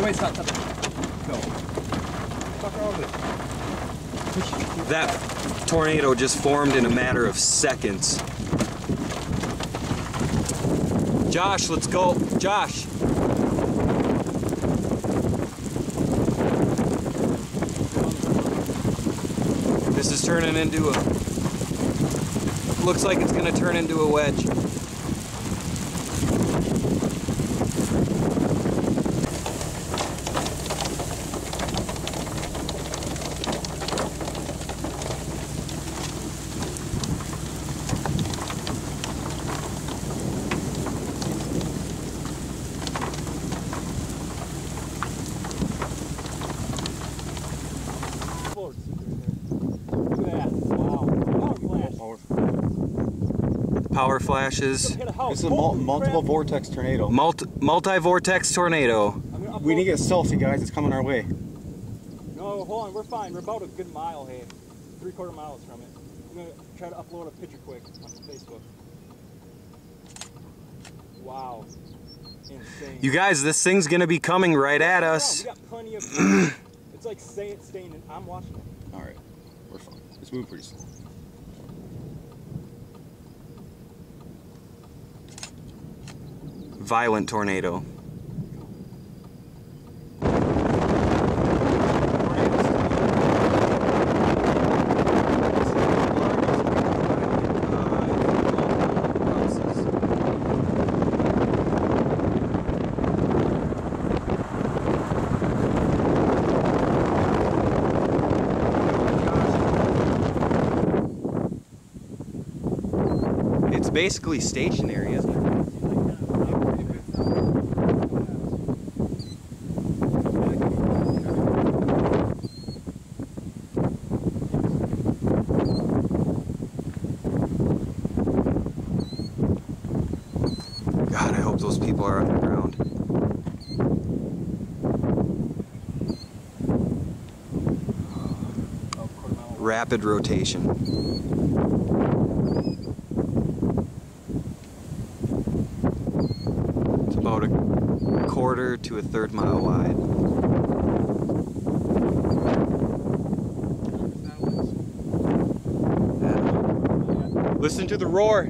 wait, stop. Go. That tornado just formed in a matter of seconds. Josh, let's go. Josh. This is turning into a... Looks like it's going to turn into a wedge. Power flashes. It's a multiple vortex tornado. Multi-vortex tornado. We need to get stealthy, guys. It's coming our way. No, hold on. We're fine. We're about a good mile, hey. 3/4 miles from it. I'm going to try to upload a picture quick on Facebook. Wow. Insane. You guys, this thing's going to be coming right at us. We got plenty of... It's like staying and I'm watching it. Alright. We're fine. It's moving pretty slow. Violent tornado. It's basically stationary, isn't it? God, I hope those people are underground. Rapid rotation. It's about a 1/4 to a 1/3 mile wide. Listen to the roar.